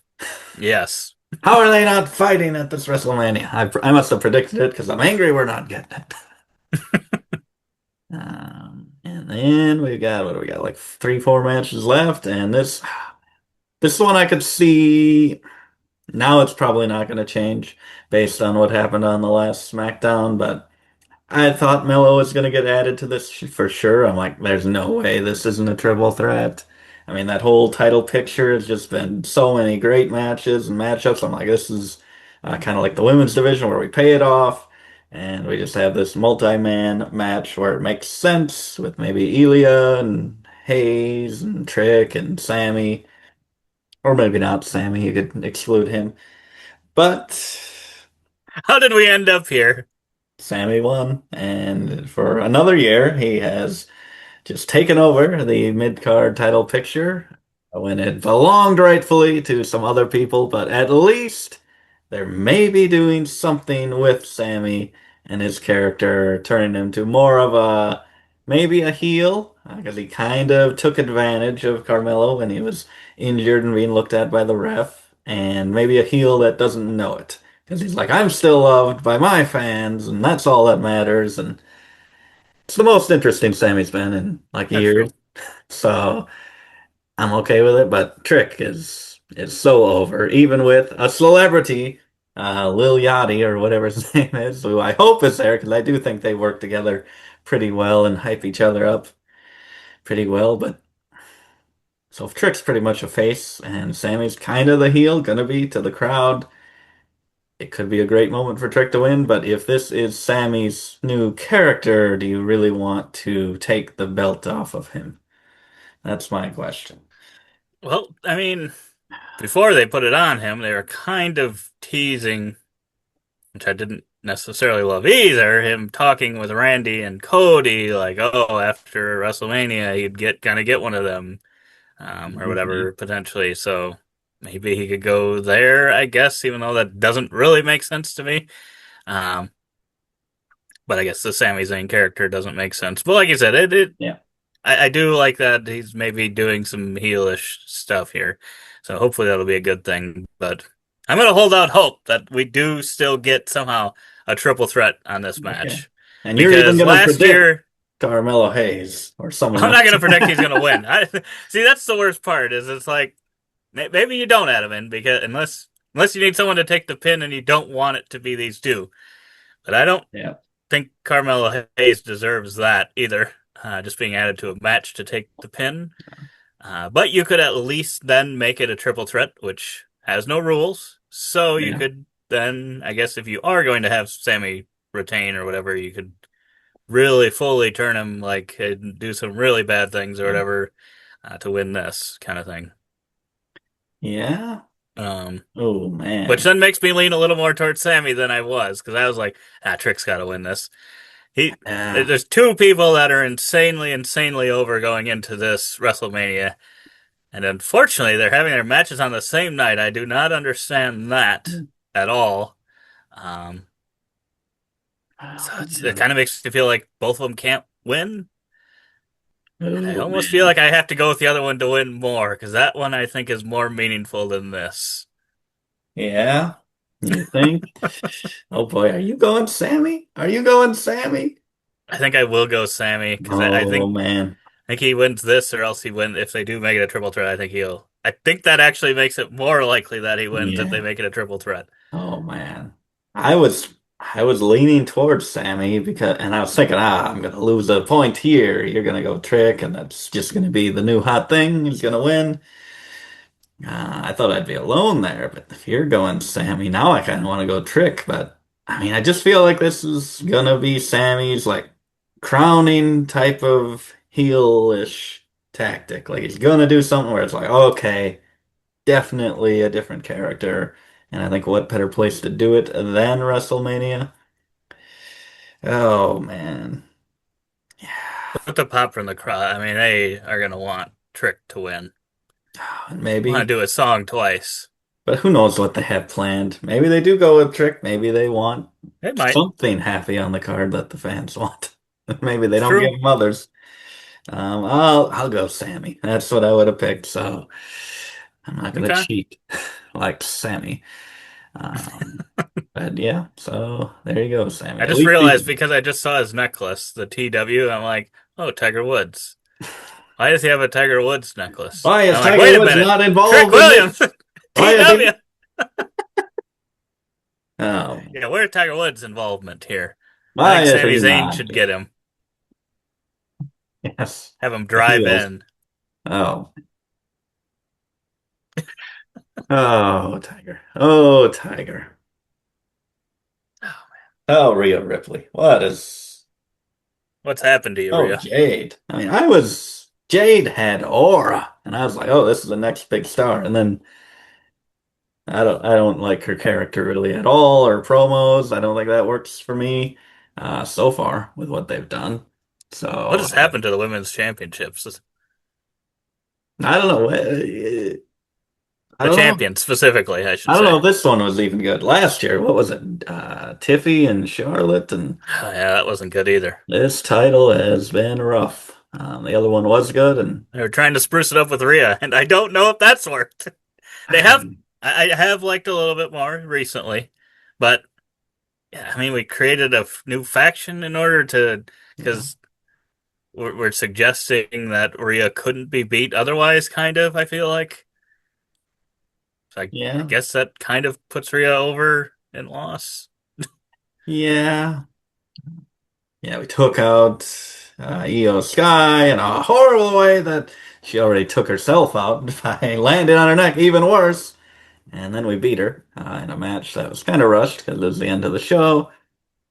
Yes. How are they not fighting at this WrestleMania? I must have predicted it because I'm angry we're not getting it. And then we got what do we got? Like three, four matches left, and this one I could see. Now it's probably not going to change based on what happened on the last SmackDown, but I thought Melo was going to get added to this for sure. I'm like, there's no way this isn't a triple threat. I mean, that whole title picture has just been so many great matches and matchups. I'm like, this is kind of like the women's division where we pay it off and we just have this multi-man match where it makes sense with maybe Ilya and Hayes and Trick and Sammy, or maybe not Sammy. You could exclude him. But How did we end up here? Sammy won, and for another year, he has just taken over the mid-card title picture when it belonged rightfully to some other people, but at least they're maybe doing something with Sammy and his character, turning him to more of a maybe a heel, because he kind of took advantage of Carmelo when he was injured and being looked at by the ref, and maybe a heel that doesn't know it. Because he's like, I'm still loved by my fans, and that's all that matters. And it's the most interesting Sammy's been in like That's years. true. So I'm okay with it, but Trick is so over, even with a celebrity, Lil Yachty or whatever his name is, who I hope is there because I do think they work together pretty well and hype each other up pretty well. But so if Trick's pretty much a face and Sammy's kind of the heel, gonna be to the crowd, it could be a great moment for Trick to win. But if this is Sammy's new character, do you really want to take the belt off of him? That's my question. Well, I mean, before they put it on him, they were kind of teasing, which I didn't necessarily love either, him talking with Randy and Cody, like, oh, after WrestleMania, he'd get one of them, or Yeah. whatever, potentially. So maybe he could go there, I guess, even though that doesn't really make sense to me. Um, but I guess the Sami Zayn character doesn't make sense. But like you said, Yeah. I do like that he's maybe doing some heelish stuff here. So hopefully that'll be a good thing. But I'm gonna hold out hope that we do still get somehow a triple threat on this Okay. match. And you're even Because going to last predict year Carmelo Hayes or someone I'm not else. gonna predict he's gonna win. See that's the worst part, is it's like maybe you don't add him in because unless you need someone to take the pin and you don't want it to be these two. But I don't Yeah. think Carmelo Hayes deserves that either. Just being added to a match to take the pin. But you could at least then make it a triple threat, which has no rules. So you Yeah. could then, I guess, if you are going to have Sammy retain or whatever, you could really fully turn him like and do some really bad things or Yeah. whatever to win this kind of thing. Yeah. Um, Oh which man. then makes me lean a little more towards Sammy than I was because I was like, Trick's got to win this. He, Yeah. there's two people that are insanely over going into this WrestleMania, and unfortunately, they're having their matches on the same night. I do not understand that at all. Um, so Oh it man. kind of makes me feel like both of them can't win, and I Oh almost feel man. like I have to go with the other one to win more because that one I think is more meaningful than this. Yeah. You think? Oh boy, are you going Sammy? Are you going Sammy? I think I will go Sammy because I Oh think man. he wins this, or else he wins if they do make it a triple threat. I think he'll. I think that actually makes it more likely that he wins if they Yeah. make it a triple threat. Oh man. I was leaning towards Sammy because and I was thinking, I'm gonna lose a point here. You're gonna go Trick, and that's just gonna be the new hot thing. He's gonna win. I thought I'd be alone there, but if you're going Sammy, now I kind of want to go Trick. But I mean, I just feel like this is gonna be Sammy's like crowning type of heelish tactic. Like he's gonna do something where it's like, okay, definitely a different character. And I think what better place to do it than WrestleMania? Oh man. Yeah. With the pop from the crowd, I mean, they are going to want Trick to win. And Want to maybe, do a song twice. but who knows what they have planned. Maybe they do go with Trick. Maybe they want They might. something happy on the card that the fans want. Maybe they It's don't give true. them others. I'll go Sammy. That's what I would have picked. So I'm not gonna Okay. cheat like Sammy. Um, but yeah, so there you go, Sammy. I At just least realized he's because I just saw his necklace, the TW, I'm like, oh, Tiger Woods. Why does he have a Tiger Woods necklace? why And is I'm like, Tiger wait a Woods minute. not Trick involved in Williams, this? Why is TW. he? Oh, Yeah, where's Tiger Woods' involvement here? I why think is Sami he Zayn not should here? get him, Yes, have him the drive heels. in. Oh, oh, Tiger. Oh, Tiger. Oh, Rhea Ripley. What is? What's happened to you, Oh, Rhea? Jade. I mean, Jade had aura, and I was like, oh, this is the next big star. And then I don't like her character really at all, or promos. I don't think that works for me, so far with what they've done. What So has happened to the women's championships? I don't know. I The don't know. champions specifically, I I should don't know say. if this one was even good. Last year, what was it? Tiffy and Charlotte, and Yeah, that wasn't good either. this title has been rough. The other one was good, and They were trying to spruce it up with Rhea, and I don't know if that's worked. They have, I have liked a little bit more recently, but yeah, I mean, we created a new faction in order to, yeah, because we're suggesting that Rhea couldn't be beat otherwise, kind of, I feel like. So I yeah, guess that kind of puts Rhea over in loss. yeah, yeah. We took out Io Sky in a horrible way that she already took herself out by landing on her neck, even worse. And then we beat her in a match that was kind of rushed because it was the end of the show.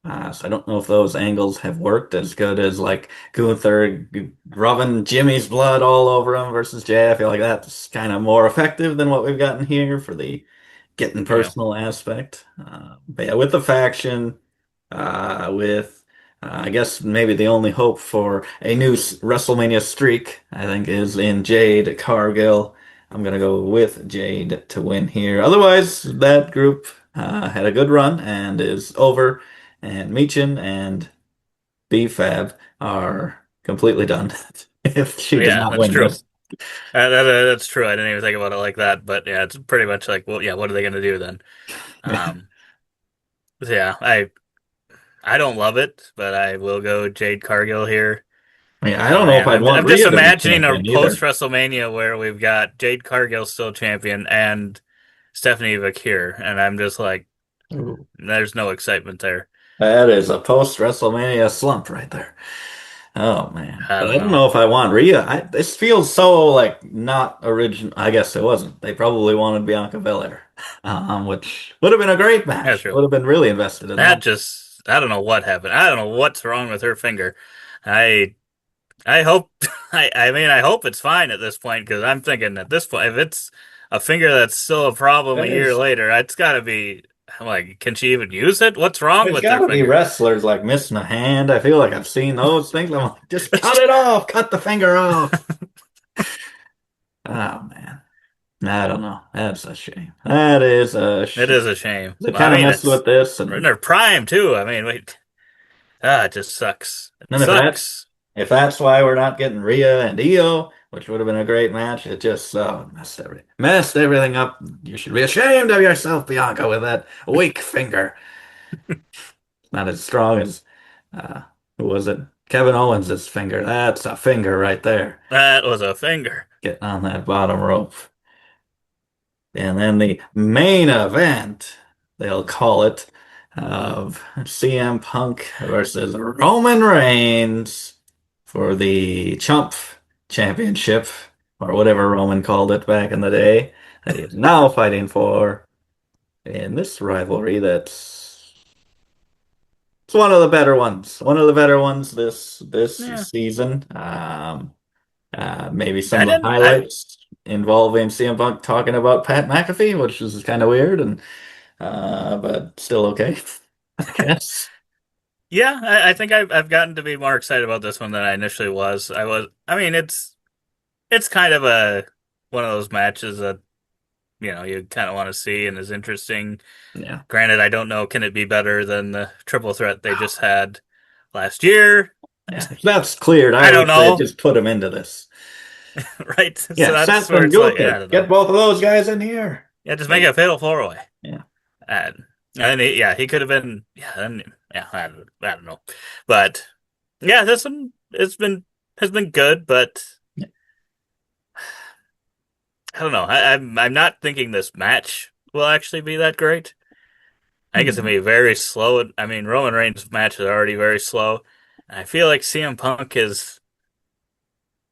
So I don't know if those angles have worked as good as like Gunther rubbing Jimmy's blood all over him versus Jay. I feel like that's kind of more effective than what we've gotten here for the getting Yeah. personal aspect. But yeah, with the faction, with I guess maybe the only hope for a new WrestleMania streak, I think, is in Jade Cargill. I'm gonna go with Jade to win here. Otherwise, that group had a good run and is over, and Meechin and B-Fab are completely done if she does Yeah, not that's win true. this. That's true. I didn't even think about it like that, but yeah, it's pretty much like, well, yeah, what are they going to do then? Um, so yeah, I don't love it, but I will go Jade Cargill here. I mean, I don't know if Yeah, I'd want I'm just Rhea to be imagining a champion post either. WrestleMania where we've got Jade Cargill still champion and Stephanie Vakir, and I'm just like, Ooh. there's no excitement there. That is a post WrestleMania slump right there. Oh man. I But don't I don't know. know if I want Rhea. This feels so like not original. I guess it wasn't. They probably wanted Bianca Belair, which would have been a great That's match. I true. would have been really invested in that. That just, I don't know what happened. I don't know what's wrong with her finger. I I hope I mean I hope it's fine at this point because I'm thinking at this point if it's a finger that's still a problem a year There's later, it's got to be I'm like can she even use it? What's wrong there's with got her to be finger? wrestlers like missing a hand. I feel like I've seen those things. I'm like, just cut it off. Cut the finger off. Oh man. I don't know. That's a shame. That is a It shame. is a shame. They Well, I kind of mean messed it's with this, we're in and their prime too. I mean wait, it just sucks. It then sucks. if that's why we're not getting Rhea and Io, which would have been a great match, it just messed everything up. You should be ashamed of yourself, Bianca, with that weak finger. Not as strong as who was it? Kevin Owens' finger. That's a finger right there. That was a finger. Getting on that bottom rope. And then the main event, they'll call it, of CM Punk versus Roman Reigns for the Chump Championship, or whatever Roman called it back in the day, that he is now fighting for in this rivalry that's it's one of the better ones. One of the better ones this Yeah, season. Maybe some I of the didn't. I highlights involving CM Punk talking about Pat McAfee, which is kind of weird and but still okay, I guess. yeah, I think I've gotten to be more excited about this one than I initially was. I was. I mean it's kind of a one of those matches that you kind of want to see and is interesting. Yeah. Granted, I don't know, can it be better than the triple threat they just had last year? Yeah. If that's cleared, I I don't wish they had know, just put him into this. right? So Yeah, that's Seth where and it's like, yeah, I Gunther. don't Get know. both of those guys in here. Yeah, just make Hey. it a fatal four way. Yeah. And he could have been, yeah, yeah, I don't know, but yeah, this one has been good, but Yeah. I don't know. I'm not thinking this match will actually be that great. I think it's gonna Hmm. be very slow. I mean, Roman Reigns' match is already very slow. I feel like CM Punk is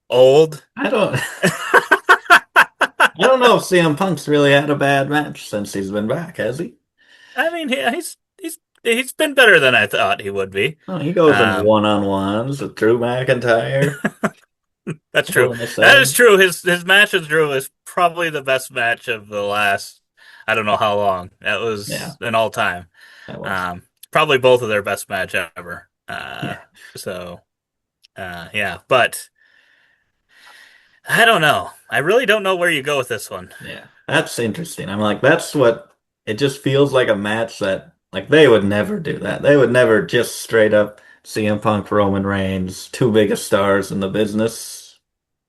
old. I don't I don't know if CM Punk's really had a bad match since he's been back, has he? I mean, he's been better than I thought he would be. Oh, he goes in Um, one-on-ones with Drew McIntyre. that's true. Hell in a That is Cell. true. His match with Drew is probably the best match of the last I don't know how long. That Yeah, was an all time. that was. Probably both of their best match ever. Yeah. So yeah, but I don't know. I really don't know where you go with this one. Yeah, that's interesting. I'm like, that's what it just feels like a match that like they would never do that. They would never just straight up CM Punk, Roman Reigns, two biggest stars in the business.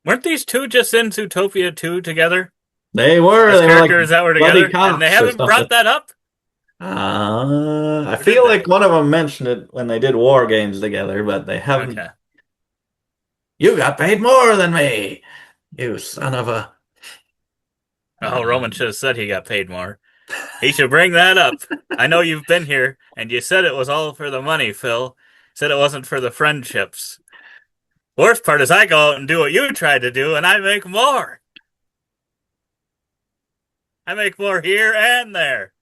Weren't these two just in Zootopia 2 together They as were like characters that were buddy together? And they cops or haven't something. brought that up? I Or did feel like they? one of them mentioned it when they did War Games together, but they haven't. Okay. You got paid more than me, you son of a. Oh, Roman Um, should have said he got paid more. He should bring that up. I know you've been here, and you said it was all for the money, Phil. Said it wasn't for the friendships. Worst part is I go out and do what you tried to do, and I make more. I make more here and there.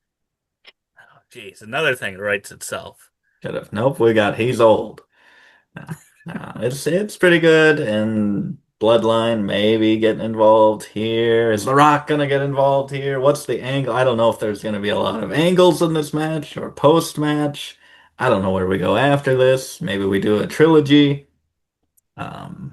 Oh, geez, another thing writes itself. Should have. Nope, we got he's old. No, no, it's pretty good, and Bloodline maybe getting involved here. Is The Rock gonna get involved here? What's the angle? I don't know if there's gonna be a lot of angles in this match or post match. I don't know where we go after this. Maybe we do a trilogy.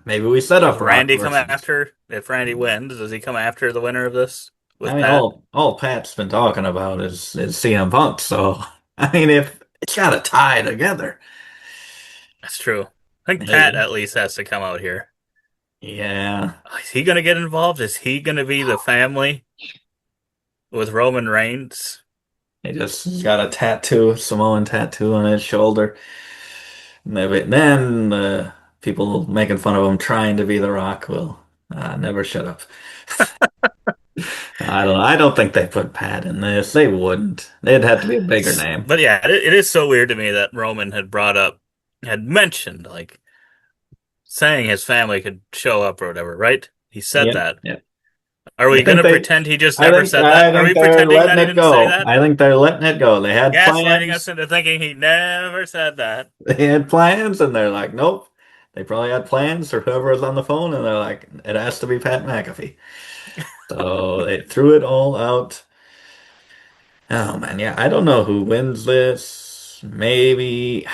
Maybe we set Does up Rock Randy come versus. after? If Randy wins, does he come after the winner of this I with mean, Pat? all Pat's been talking about is CM Punk. So I mean, if it's got to tie together, That's true. I think Pat hey, at least has to come out here. yeah, Is he going to get involved? Is he going to be the family with Roman Reigns? he just he's got a tattoo, Samoan tattoo on his shoulder. Maybe then people making fun of him trying to be The Rock will never shut up. I don't know. I don't think they put Pat in this. They wouldn't. They'd have to be a bigger name. But yeah, it is so weird to me that Roman had brought up, had mentioned, like, saying his family could show up or whatever, right? He said Yeah, that. yeah. Are I we going think to they. pretend he just never said that? I Are think we they're pretending letting that he it didn't say go. that? I think they're letting it go. They had Gaslighting us plans. into thinking he never said that. They had plans, and they're like, nope. They probably had plans for whoever was on the phone, and they're like, it has to be Pat McAfee. So they threw it all out. Oh man, yeah, I don't know who wins this. Maybe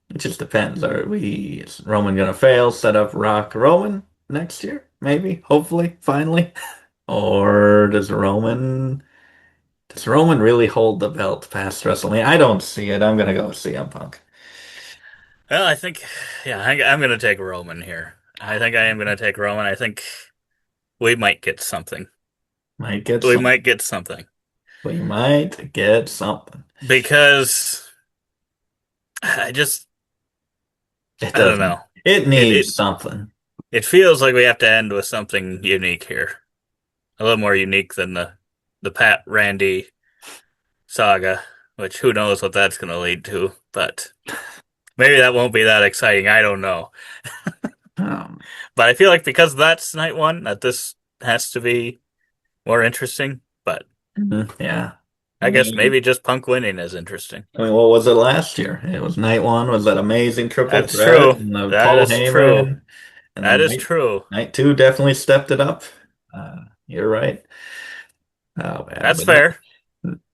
it just depends. Is Roman gonna fail, set up Rock Roman next year? Maybe, hopefully, finally. Or does Roman really hold the belt past WrestleMania? I don't see it. I'm gonna go with CM Punk. Well, I think, yeah, I'm going to take Roman here. I think I am going to take Roman. I think we might get something. Might get We some. might get something We might get something. because I just, It I don't doesn't. know. It It needs it something. it feels like we have to end with something unique here. A little more unique than the Pat Randy saga, which who knows what that's going to lead to, but maybe that won't be that exciting. I don't know. Um, But I feel like because that's night one, that this has to be more interesting. But yeah. I guess maybe just Punk winning is interesting. What was it last year? It was night one was that amazing triple That's threat true. and the That Paul is true. Heyman, and That then is true. night two definitely stepped it up. You're right. Oh man, That's but fair.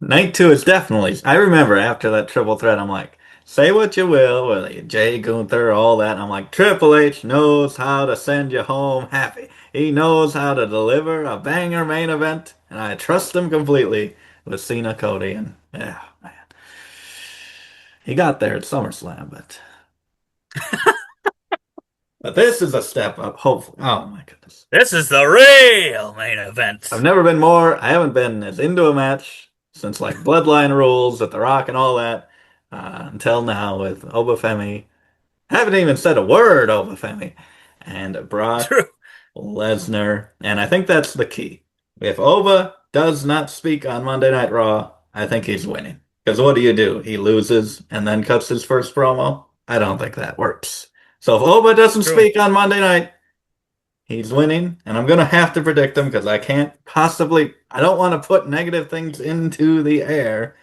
night two is definitely. I remember after that triple threat, I'm like, say what you will, with Jay Gunther, all that. And I'm like, Triple H knows how to send you home happy. He knows how to deliver a banger main event, and I trust him completely with Cena, Cody, and yeah, man, he got there at SummerSlam, but this is a step up. Hopefully, oh my goodness. This is the real main event. I haven't been as into a match since like Bloodline Rules at The Rock and all that until now with Obafemi. I haven't even said a word, Obafemi. And Brock True. Lesnar. And I think that's the key. If Oba does not speak on Monday Night Raw, I think he's winning. Because what do? He loses and then cuts his first promo? I don't think that works. So if Oba doesn't True. speak on Monday night, he's winning, and I'm gonna have to predict him because I can't possibly. I don't want to put negative things into the air,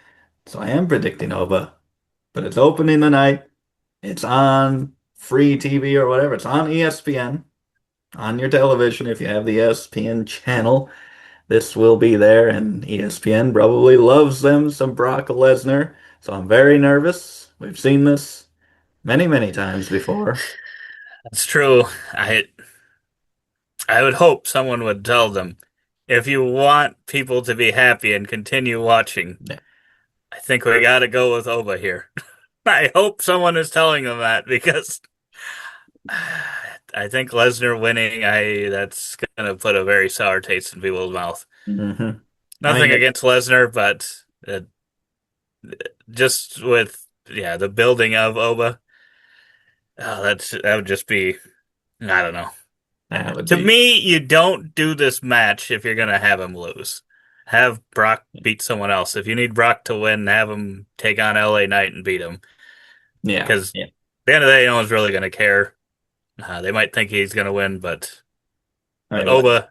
so I am predicting Oba. But it's opening tonight. It's on free TV or whatever. It's on ESPN on your television if you have the ESPN channel. This will be there, and ESPN probably loves them some Brock Lesnar. So I'm very nervous. We've seen this many, many times before. That's true. I would hope someone would tell them if you want people to be happy and continue watching, Yeah. I think we got to go with Oba here. I hope someone is telling them that because I think Lesnar winning, I that's gonna put a very sour taste in people's mouth. Hmm. I Nothing against Lesnar, but just with the building of Oba, that would just be I don't know. that would To be me, you don't do this match if you're gonna have him lose. Have Brock beat someone else. If you need Brock to win, have him take on LA Knight and beat him. yeah, Because yeah. at the end of the day, no one's really gonna care. They might think he's gonna win, I but would. Oba,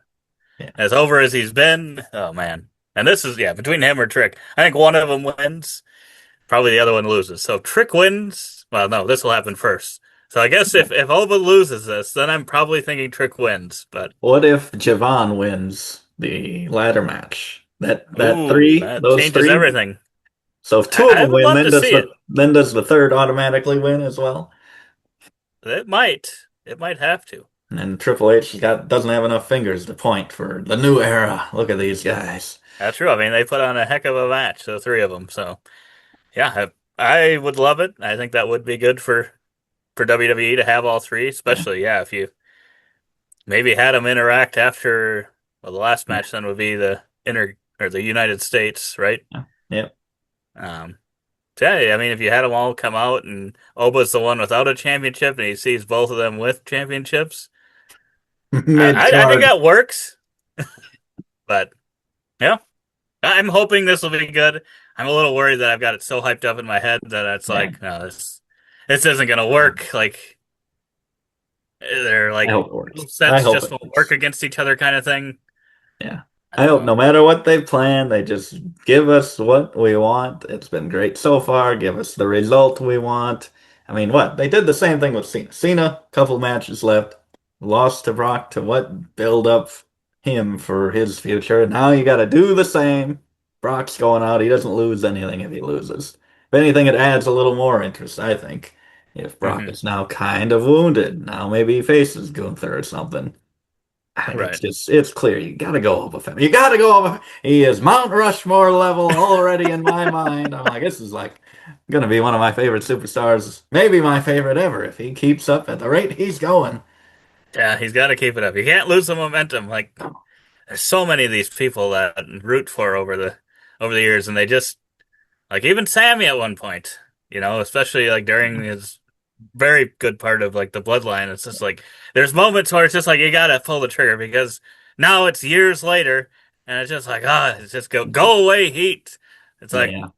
Yeah. as over as he's been, oh man. And this is between him or Trick. I think one of them wins. Probably the other one loses. So if Trick wins. Well, no, this will happen first. So I guess if Oba loses this, then I'm probably thinking Trick wins. But What if Javon wins the ladder match? ooh, that those changes three. everything. So if two of I them would win, love to see it. then does the third automatically win as well? It might. It might have to. And Triple H doesn't have enough fingers to point for the new era. Look at these guys. That's true. I mean, they put on a heck of a match, the three of them. So yeah, I would love it. I think that would be good for WWE to have all three, Yeah, especially yeah, if you maybe had them interact after. Well, the last yeah, match then would be the inter or the United States, right? yeah. Yep. Um, so yeah, I mean, if you had them all come out and Oba's the one without a championship and he sees both of them with championships, I think Mid-card. that works. But yeah, I'm hoping this will be good. I'm a little worried that I've got it so hyped up in my head that it's Yeah. like, no, this isn't gonna work. Like they're I like hope it works. I sets hope just it won't work works. against each other kind of thing. Yeah. I I don't hope know. no matter what they plan, they just give us what we want. It's been great so far. Give us the result we want. I mean, what? They did the same thing with Cena. Cena, couple matches left, lost to Brock to what? Build up him for his future. Now you got to do the same. Brock's going out. He doesn't lose anything if he loses. If anything, it adds a little more interest, I think. If Brock Hmm. is now kind of wounded, now maybe he faces Gunther or something. I think Right. it's clear. You gotta go over him. You gotta go over. He is Mount Rushmore level already in my mind. I'm like, this is like gonna be one of my favorite superstars, maybe my favorite ever if he keeps up at the rate he's going. Yeah, he's got to keep it up. He can't lose the momentum. Like there's so many of these people that I root for over the years, and they just like even Sammy at one point, especially like during Yeah, his very good part of like the bloodline. It's just like there's moments where it's just like you gotta pull the trigger because now it's years later, and it's just like it's just go away, Heat. It's like yeah,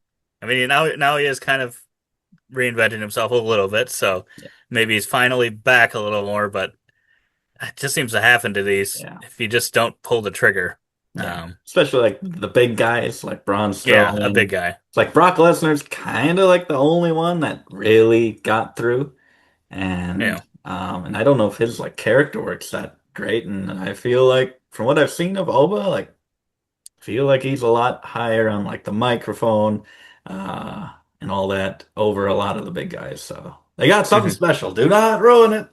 I mean now he is kind of reinventing himself a little bit, so yeah, maybe he's finally back a little more, but it just seems to happen to these yeah. if you just don't pull the trigger. Yeah. Um, Especially like the big guys like Braun yeah, a big Strowman. guy. It's like Brock Lesnar's kind of like the only one that really got through. And Yeah. and I don't know if his like character works that great. And I feel like from what I've seen of Oba, like feel like he's a lot higher on like the microphone and all that over a lot of the big guys. So they got something Hmm. special. Do not ruin it.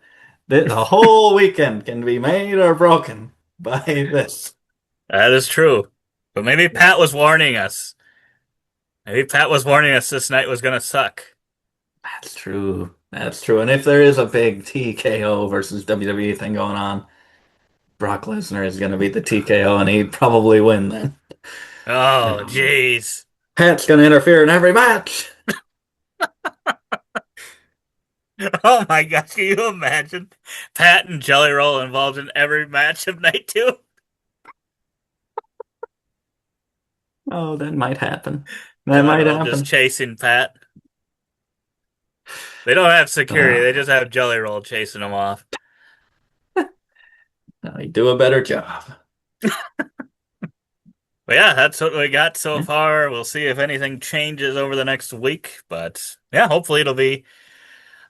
The whole weekend can be made or broken by this. That is true. But maybe Pat was warning us. Maybe Pat was warning us this night was gonna suck. That's true. That's true. And if there is a big TKO versus WWE thing going on, Brock Lesnar is going to be the TKO and he'd probably win then. Oh, Um, jeez. Pat's going to interfere in every match. Oh my gosh, can you imagine Pat and Jelly Roll involved in every match of night two? Oh, that might happen. That Jelly might Roll just happen. chasing Pat. They don't have security, they Uh, just have Jelly Roll chasing him off. he'd do a better job. But yeah, that's what we got so Yeah, far. We'll see if anything changes over the next week. But yeah, hopefully it'll be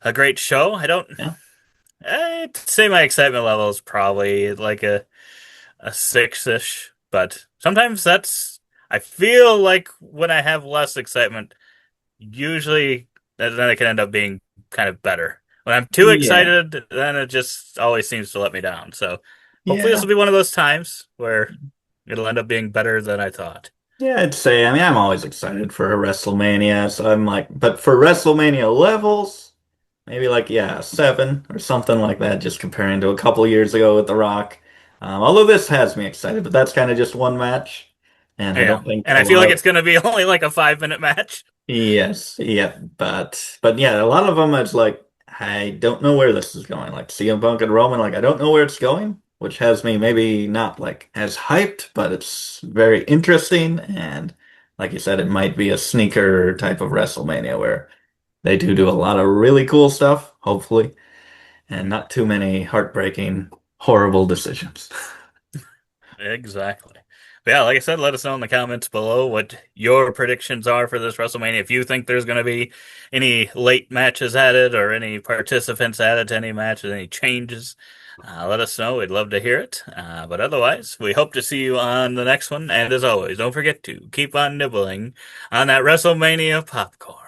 a great show. yeah, I'd say my excitement level is probably like a six-ish, but sometimes I feel like when I have less excitement, usually then it can end up being kind of better. When I'm too yeah, excited, then it just always seems to let me down. So hopefully this yeah. will be one of those times where it'll end up being better than I thought. Yeah, I'd say, I mean, I'm always excited for a WrestleMania, so I'm like, but for WrestleMania levels, maybe like, yeah, 7 or something like that, just comparing to a couple years ago with The Rock. Although this has me excited, but that's kind of just one match, and I Yeah. don't think And a I feel lot like of it's going to be only like a 5 minute match. yes, yeah, but yeah, a lot of them it's like I don't know where this is going. Like CM Punk and Roman, like I don't know where it's going, which has me maybe not like as hyped, but it's very interesting. And like you said, it might be a sneaker type of WrestleMania where they do a lot of really cool stuff, hopefully, and Mhm. not too many heartbreaking, horrible decisions. Exactly. But yeah, like I said, let us know in the comments below what your predictions are for this WrestleMania. If you think there's going to be any late matches added or any participants added to any matches, any changes, let us know. We'd love to hear it. But otherwise, we hope to see you on the next one. And as always, don't forget to keep on nibbling on that WrestleMania popcorn.